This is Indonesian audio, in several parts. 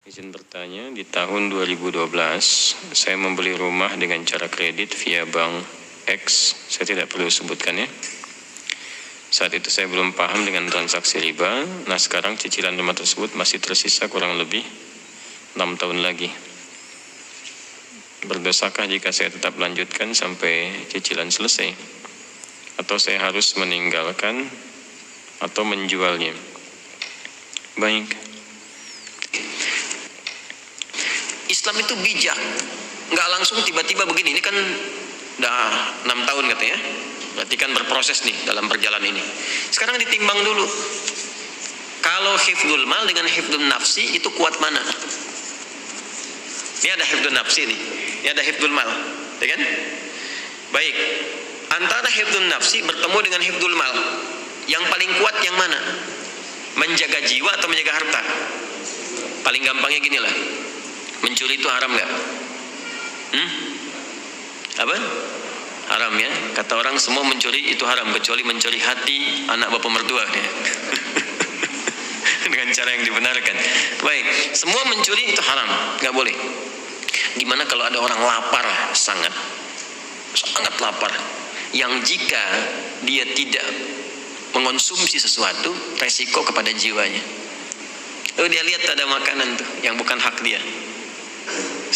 Izin bertanya, di tahun 2012 saya membeli rumah dengan cara kredit via bank X, saya tidak perlu sebutkan ya. Saat itu saya belum paham dengan transaksi riba. Nah sekarang cicilan rumah tersebut masih tersisa kurang lebih 6 tahun lagi. Berdosakah jika saya tetap lanjutkan sampai cicilan selesai? Atau saya harus meninggalkan atau menjualnya? Baik. Islam itu bijak, nggak langsung tiba-tiba begini. Ini kan udah 6 tahun katanya, berarti kan berproses nih dalam perjalanan ini. Sekarang ditimbang dulu, kalau hifdzul mal dengan hifdzul nafsi itu kuat mana? Ini ada hifdzul nafsi nih, ini ada hifdzul mal, ya kan? Baik, antara hifdzul nafsi bertemu dengan hifdzul mal, yang paling kuat yang mana? Menjaga jiwa atau menjaga harta? Paling gampangnya gini lah, mencuri itu haram nggak? Apa? Haram ya. Kata orang semua mencuri itu haram kecuali mencuri hati anak bapak mertua ya. Dengan cara yang dibenarkan. Baik, semua mencuri itu haram, nggak boleh. Gimana kalau ada orang lapar, sangat lapar, yang jika dia tidak mengonsumsi sesuatu, resiko kepada jiwanya. Lalu dia lihat ada makanan tuh yang bukan hak dia,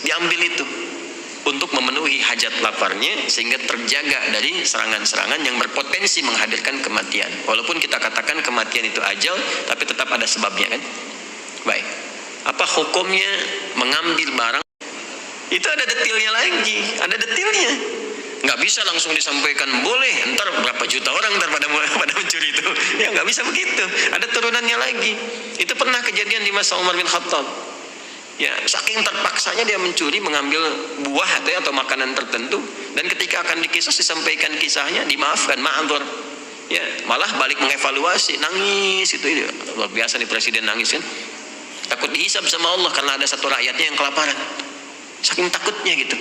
diambil itu untuk memenuhi hajat laparnya, sehingga terjaga dari serangan-serangan yang berpotensi menghadirkan kematian. Walaupun kita katakan kematian itu ajal, tapi tetap ada sebabnya kan. Baik, apa hukumnya mengambil barang? Itu ada detailnya lagi, ada detailnya. Nggak bisa langsung disampaikan boleh, ntar berapa juta orang ntar pada mencuri itu. Ya nggak bisa begitu, ada turunannya lagi. Itu pernah kejadian di masa Umar bin Khattab. Ya, saking terpaksanya dia mencuri, mengambil buah atau makanan tertentu, dan ketika akan dikisos disampaikan kisahnya, dimaafkan, ma'adzur. Ya, malah balik mengevaluasi, nangis itu luar biasa nih presiden nangis kan. Takut dihisab sama Allah karena ada satu rakyatnya yang kelaparan. Saking takutnya gitu.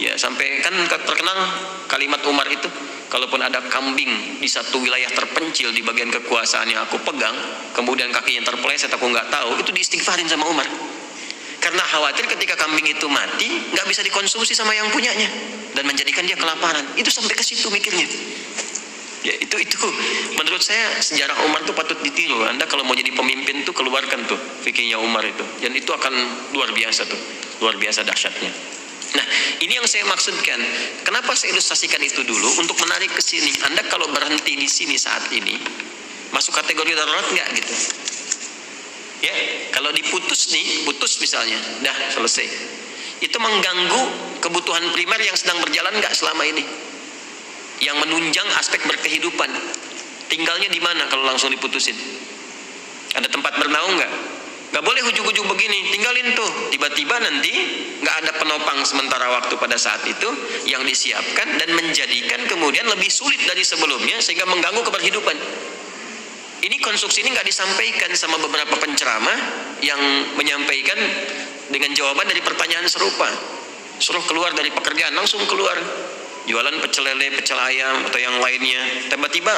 Ya, sampai kan terkenal kalimat Umar itu, kalaupun ada kambing di satu wilayah terpencil di bagian kekuasaan yang aku pegang, kemudian kakinya terpeleset aku nggak tahu, itu diistighfarin sama Umar. Karena khawatir ketika kambing itu mati, nggak bisa dikonsumsi sama yang punyanya dan menjadikan dia kelaparan. Itu sampai ke situ mikirnya. Ya, itu menurut saya sejarah Umar itu patut ditiru. Anda kalau mau jadi pemimpin tuh keluarkan tuh fikihnya Umar itu, dan itu akan luar biasa tuh, luar biasa dahsyatnya. Nah, ini yang saya maksudkan. Kenapa saya ilustrasikan itu dulu untuk menarik ke sini. Anda kalau berhenti di sini saat ini, masuk kategori darurat nggak gitu? Ya, kalau diputus nih, putus misalnya, dah selesai. Itu mengganggu kebutuhan primer yang sedang berjalan nggak selama ini? Yang menunjang aspek berkehidupan. Tinggalnya di mana kalau langsung diputusin? Ada tempat bernaung nggak? Nggak boleh ujung-ujung begini, tinggalin tuh. Tiba-tiba nanti nggak ada penopang sementara waktu pada saat itu yang disiapkan dan menjadikan kemudian lebih sulit dari sebelumnya sehingga mengganggu keberhidupan. Ini konstruksi ini nggak disampaikan sama beberapa penceramah yang menyampaikan dengan jawaban dari pertanyaan serupa. Suruh keluar dari pekerjaan, langsung keluar. Jualan pecel lele, pecel ayam atau yang lainnya. Tiba-tiba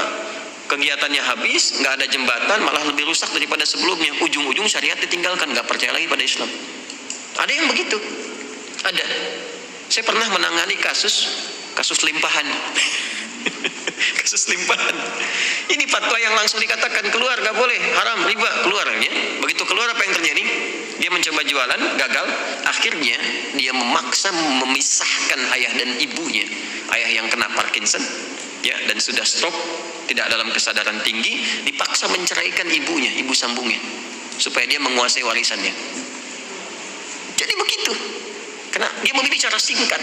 kegiatannya habis, nggak ada jembatan, malah lebih rusak daripada sebelumnya. Ujung-ujung syariat ditinggalkan, nggak percaya lagi pada Islam. Ada yang begitu, ada. Saya pernah menangani kasus limpahan. Kasus limpahan. Ini fatwa yang langsung dikatakan keluar, nggak boleh, haram, riba, keluar ya. Begitu keluar apa yang terjadi? Dia mencoba jualan, gagal. Akhirnya dia memaksa memisahkan ayah dan ibunya. Ayah yang kena Parkinson, ya, dan sudah stroke, tidak dalam kesadaran tinggi, dipaksa menceraikan ibunya, ibu sambungnya, supaya dia menguasai warisannya. Jadi begitu. Karena dia memilih cara singkat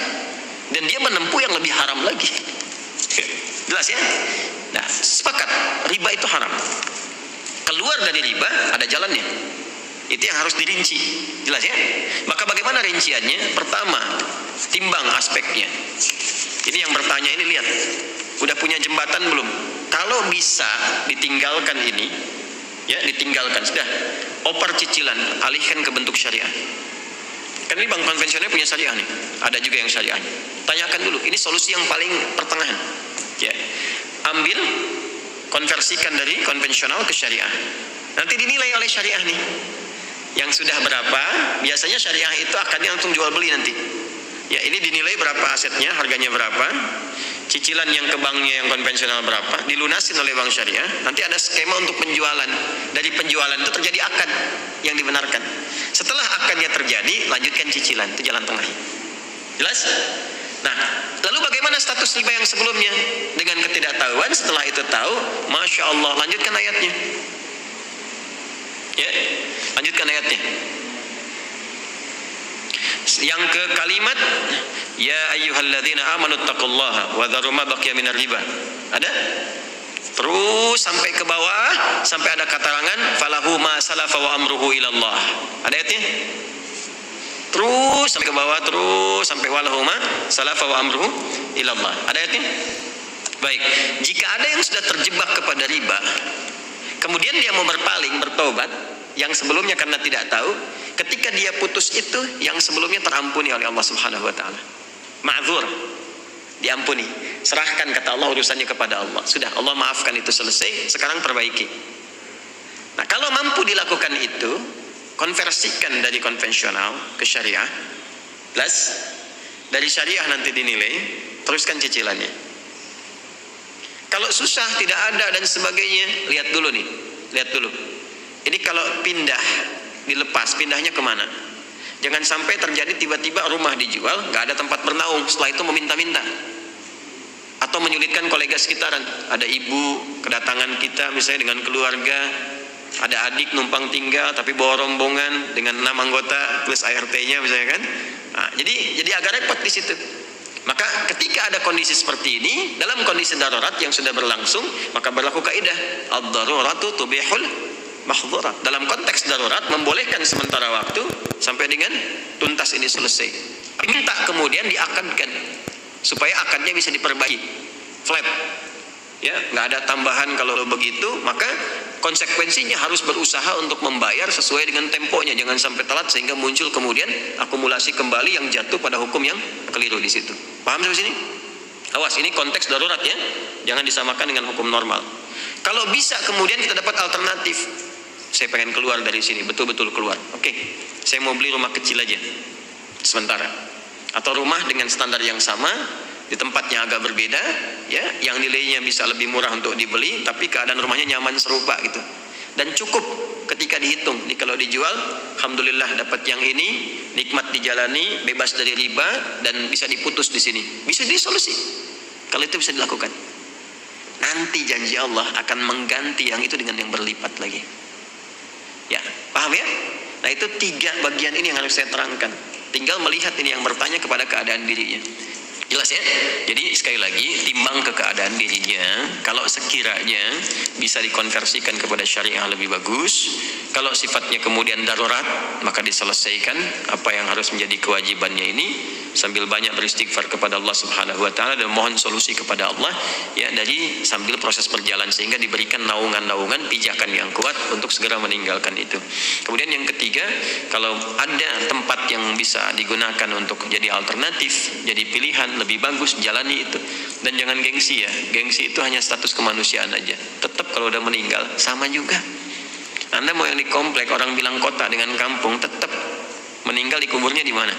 dan dia menempuh yang lebih haram lagi. Jelas ya? Nah, sepakat, riba itu haram. Keluar dari riba ada jalannya. Itu yang harus dirinci. Jelas ya? Maka bagaimana rinciannya? Pertama, timbang aspeknya. Ini yang bertanya ini, lihat, udah punya jembatan belum? Kalau bisa ditinggalkan ini, ya ditinggalkan, sudah. Oper cicilan, alihkan ke bentuk syariah. Kan ini bank konvensional punya syariah nih, ada juga yang syariah. Tanyakan dulu, ini solusi yang paling pertengahan. Ya, ambil, konversikan dari konvensional ke syariah. Nanti dinilai oleh syariah nih. Yang sudah berapa, biasanya syariah itu akadnya langsung jual beli nanti. Ya, ini dinilai berapa asetnya, harganya berapa, cicilan yang ke banknya yang konvensional berapa, dilunasin oleh bank syariah. Nanti ada skema untuk penjualan. Dari penjualan itu terjadi akad yang dibenarkan. Setelah akadnya terjadi, lanjutkan cicilan, itu jalan tengah. Jelas? Nah, lalu bagaimana status riba yang sebelumnya? Dengan ketidaktahuan, setelah itu tahu, Masya Allah, lanjutkan ayatnya. Ya, lanjutkan ayatnya. Yang ke kalimat ya ayyuhalladzina amanu taqullaha wa dharu ma baqiya minar riba. Ada? Terus sampai ke bawah sampai ada katarangan falahu ma salafa wa amruhu ilallah. Ada ayatnya? Terus sampai ke bawah, terus sampai walahu ma salafa wa amruhu ilallah. Ada ayatnya? Baik, jika ada yang sudah terjebak kepada riba, kemudian dia mau berpaling, bertobat, yang sebelumnya karena tidak tahu, ketika dia putus itu, yang sebelumnya terampuni oleh Allah Subhanahu wa taala. Ma'dzur, diampuni. Serahkan kata Allah urusannya kepada Allah. Sudah, Allah maafkan, itu selesai, sekarang perbaiki. Nah, kalau mampu dilakukan itu, konversikan dari konvensional ke syariah. Plus dari syariah nanti dinilai, teruskan cicilannya. Kalau susah, tidak ada dan sebagainya, lihat dulu nih, lihat dulu. Ini kalau pindah, dilepas, pindahnya kemana? Jangan sampai terjadi tiba-tiba rumah dijual, nggak ada tempat bernaung, setelah itu meminta-minta. Atau menyulitkan kolega sekitaran. Ada ibu kedatangan kita misalnya dengan keluarga, ada adik numpang tinggal tapi bawa rombongan dengan 6 anggota plus ART-nya misalnya kan. Nah, jadi agak repot di situ. Maka ketika ada kondisi seperti ini, dalam kondisi darurat yang sudah berlangsung, maka berlaku kaidah ad-daruratu tubihul mahdhurat. Dalam konteks darurat membolehkan sementara waktu sampai dengan tuntas ini selesai. Minta kemudian diakadkan supaya akadnya bisa diperbaiki flat. Ya, nggak ada tambahan. Kalau begitu, maka konsekuensinya harus berusaha untuk membayar sesuai dengan temponya, jangan sampai telat sehingga muncul kemudian akumulasi kembali yang jatuh pada hukum yang keliru di situ. Paham sampai sini? Awas, ini konteks darurat ya, jangan disamakan dengan hukum normal. Kalau bisa kemudian kita dapat alternatif, saya pengen keluar dari sini, betul-betul keluar. Oke, saya mau beli rumah kecil aja sementara, atau rumah dengan standar yang sama di tempatnya agak berbeda, ya, yang nilainya bisa lebih murah untuk dibeli, tapi keadaan rumahnya nyaman serupa gitu. Dan cukup ketika dihitung, kalau dijual, alhamdulillah dapat yang ini, nikmat dijalani, bebas dari riba, dan bisa diputus di sini, bisa disolusi. Kalau itu bisa dilakukan, nanti janji Allah akan mengganti yang itu dengan yang berlipat lagi. Ya, paham ya? Nah, itu 3 bagian ini yang harus saya terangkan. Tinggal melihat ini yang bertanya kepada keadaan dirinya. Jelas ya? Jadi sekali lagi, timbang ke keadaan dirinya. Kalau sekiranya bisa dikonversikan kepada syariah lebih bagus. Kalau sifatnya kemudian darurat, maka diselesaikan apa yang harus menjadi kewajibannya ini, sambil banyak beristighfar kepada Allah Subhanahu wa taala dan mohon solusi kepada Allah ya, dari sambil proses berjalan sehingga diberikan naungan-naungan pijakan yang kuat untuk segera meninggalkan itu. Kemudian yang ketiga, kalau ada tempat yang bisa digunakan untuk jadi alternatif, jadi pilihan, lebih bagus jalani itu. Dan jangan gengsi ya, gengsi itu hanya status kemanusiaan aja. Tetap kalau udah meninggal sama juga. Anda mau yang di komplek, orang bilang kota dengan kampung, tetap meninggal dikuburnya di mana?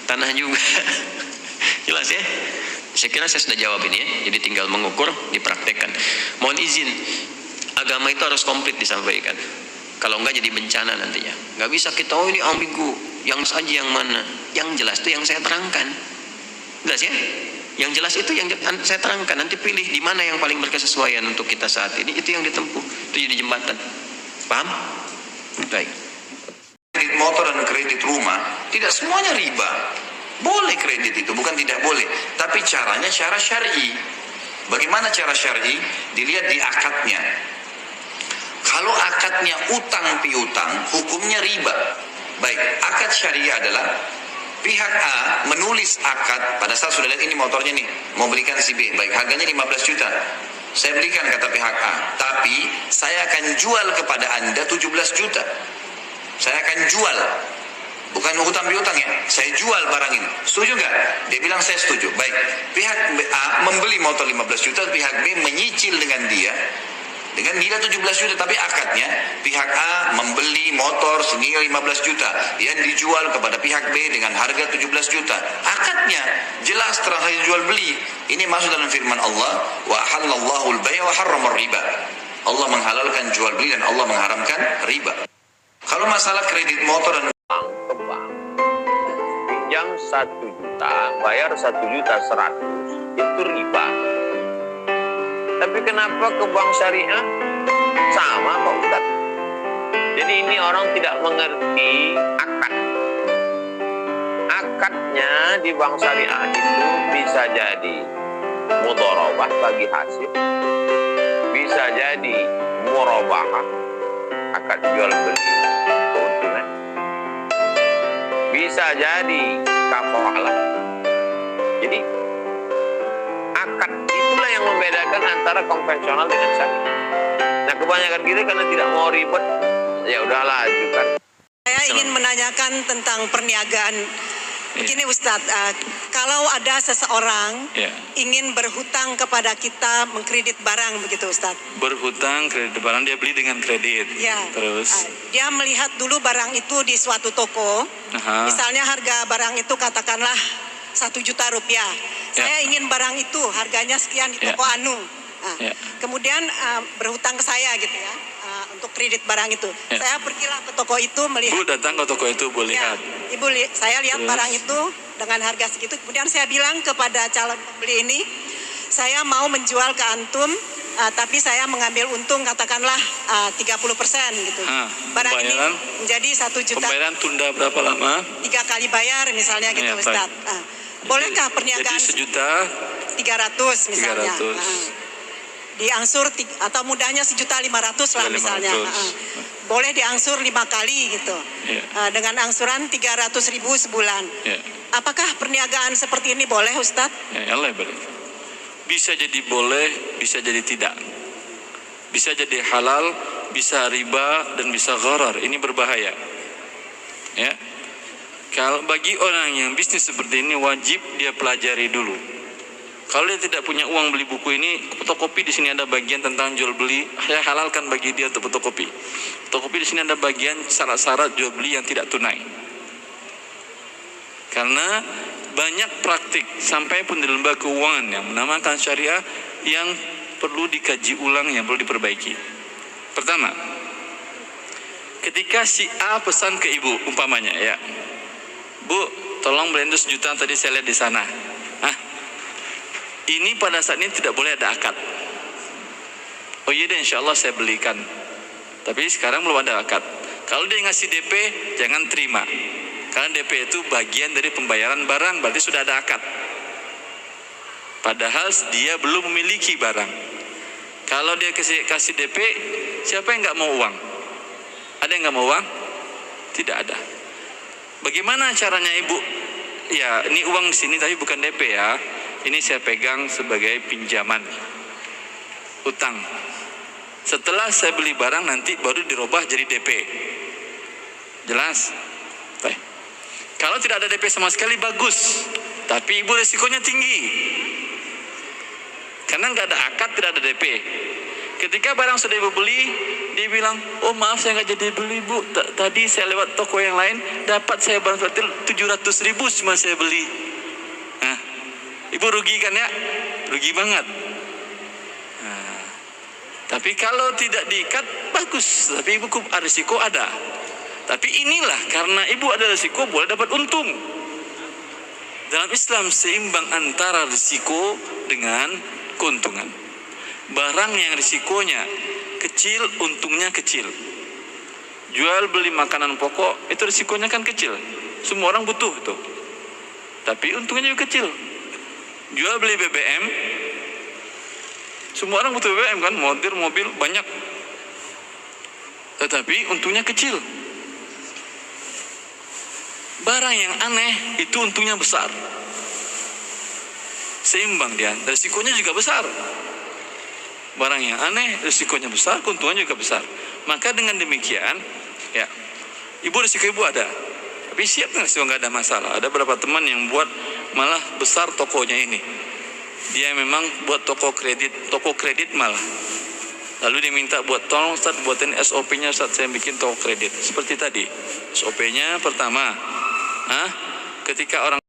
Tanah juga. Jelas ya? Saya kira saya sudah jawab ini ya. Jadi tinggal mengukur, dipraktekkan. Mohon izin, agama itu harus komplit disampaikan. Kalau enggak jadi bencana nantinya. Enggak bisa kita, oh ini ambigu, yang saja yang mana? Yang jelas itu yang saya terangkan. Jelas ya? Yang jelas itu yang saya terangkan. Nanti pilih di mana yang paling berkesesuaian untuk kita saat ini. Itu yang ditempuh. Itu jadi jembatan. Paham? Baik. Kredit motor dan kredit rumah tidak semuanya riba. Boleh kredit itu, bukan tidak boleh, tapi caranya cara syar'i. Bagaimana cara syar'i? Dilihat di akadnya. Kalau akadnya utang piutang, hukumnya riba. Baik, akad syariah adalah pihak A menulis akad pada saat sudah lihat ini motornya nih, mau belikan si B, baik harganya 15 juta. Saya belikan kata pihak A, tapi saya akan jual kepada Anda 17 juta. Saya akan jual, bukan hutang piutang ya, saya jual barang ini. Setuju nggak? Dia bilang saya setuju. Baik, pihak A membeli motor 15 juta, pihak B menyicil dengan dia dengan nilai 17 juta, tapi akadnya pihak A membeli motor senilai 15 juta yang dijual kepada pihak B dengan harga 17 juta. Akadnya jelas transaksi jual beli. Ini masuk dalam firman Allah, wa halallahu al-bay' wa harrama riba. Allah menghalalkan jual beli dan Allah mengharamkan riba. Kalau masalah kredit motor dan ke bank, pinjam 1 juta, bayar 1.100.000, itu riba. Tapi kenapa ke bank syariah sama Pak Ustaz? Jadi ini orang tidak mengerti akad. Akadnya di bank syariah itu bisa jadi mudharabah bagi hasil, bisa jadi murabahah, akad jual beli keuntungan, bisa jadi kafalah. Jadi akad itulah yang membedakan antara konvensional dengan syariah. Nah, kebanyakan kita karena tidak mau ribet, ya udahlah ajukan. Saya ingin menanyakan tentang perniagaan. Begini Ustadz, kalau ada seseorang ingin berhutang kepada kita mengkredit barang begitu Ustadz. Berhutang kredit barang, dia beli dengan kredit. Ya. Terus Dia melihat dulu barang itu di suatu toko. Misalnya harga barang itu katakanlah 1 juta rupiah. Saya ingin barang itu harganya sekian di toko Anu. Kemudian berhutang ke saya gitu ya, untuk kredit barang itu. Saya pergilah ke toko itu melihat. Bu datang ke toko itu, Bu lihat. Ibu, saya lihat barang itu dengan harga segitu. Kemudian saya bilang kepada calon pembeli ini, saya mau menjual ke antum, tapi saya mengambil untung katakanlah 30% gitu. Barang ini menjadi 1 juta. Pembayaran tunda berapa lama? 3 kali bayar misalnya gitu Ustaz. Bolehkah perniagaan jadi 1.300.000 misalnya? 300. Diangsur atau mudahnya 1.500.000 lah misalnya. Boleh diangsur 5 kali gitu. Dengan angsuran 300.000 sebulan. Apakah perniagaan seperti ini boleh Ustaz? Ya Allah boleh. Bisa jadi boleh, bisa jadi tidak. Bisa jadi halal, bisa riba dan bisa gharar. Ini berbahaya. Ya. Kalau bagi orang yang bisnis seperti ini wajib dia pelajari dulu. Kalau dia tidak punya uang beli buku ini, fotokopi di sini ada bagian tentang jual beli. Saya halalkan bagi dia untuk fotokopi. Fotokopi di sini ada bagian syarat-syarat jual beli yang tidak tunai. Karena banyak praktik sampai pun di lembaga keuangan yang menamakan syariah yang perlu dikaji ulang, yang perlu diperbaiki. Pertama, ketika si A pesan ke ibu, umpamanya ya, Bu, tolong beliin 1 juta tadi saya lihat di sana. Ini pada saat ini tidak boleh ada akad. Oh iya deh, insya Allah saya belikan. Tapi sekarang belum ada akad. Kalau dia ngasih DP, jangan terima. Karena DP itu bagian dari pembayaran barang, berarti sudah ada akad. Padahal dia belum memiliki barang. Kalau dia kasih DP, siapa yang nggak mau uang? Ada yang nggak mau uang? Tidak ada. Bagaimana caranya ibu? Ya, ini uang di sini tapi bukan DP ya. Ini saya pegang sebagai pinjaman, utang. Setelah saya beli barang nanti baru dirubah jadi DP. Jelas? Baik. Kalau tidak ada DP sama sekali bagus, tapi ibu resikonya tinggi. Karena nggak ada akad, tidak ada DP. Ketika barang sudah ibu beli, dia bilang, oh maaf saya nggak jadi beli bu. Tadi saya lewat toko yang lain, dapat saya barang 700.000 cuma saya beli. Nah, ibu rugi kan ya? Rugi banget. Nah, tapi kalau tidak diikat, bagus. Tapi ibu risiko ada. Tapi inilah, karena ibu ada risiko, boleh dapat untung. Dalam Islam seimbang antara risiko dengan keuntungan. Barang yang risikonya kecil, untungnya kecil. Jual beli makanan pokok, itu risikonya kan kecil. Semua orang butuh itu. Tapi untungnya juga kecil. Jual beli BBM, semua orang butuh BBM kan, mobil banyak. Tetapi untungnya kecil. Barang yang aneh itu untungnya besar. Seimbang dia, risikonya juga besar. Barang yang aneh, risikonya besar, keuntungannya juga besar. Maka dengan demikian, ya, ibu risiko ibu ada. Tapi siap nggak ada masalah. Ada beberapa teman yang buat malah besar tokonya ini. Dia memang buat toko kredit malah. Lalu dia minta tolong Ustaz buatin SOP-nya Ustaz, saya bikin toko kredit. Seperti tadi, SOP-nya pertama, ketika orang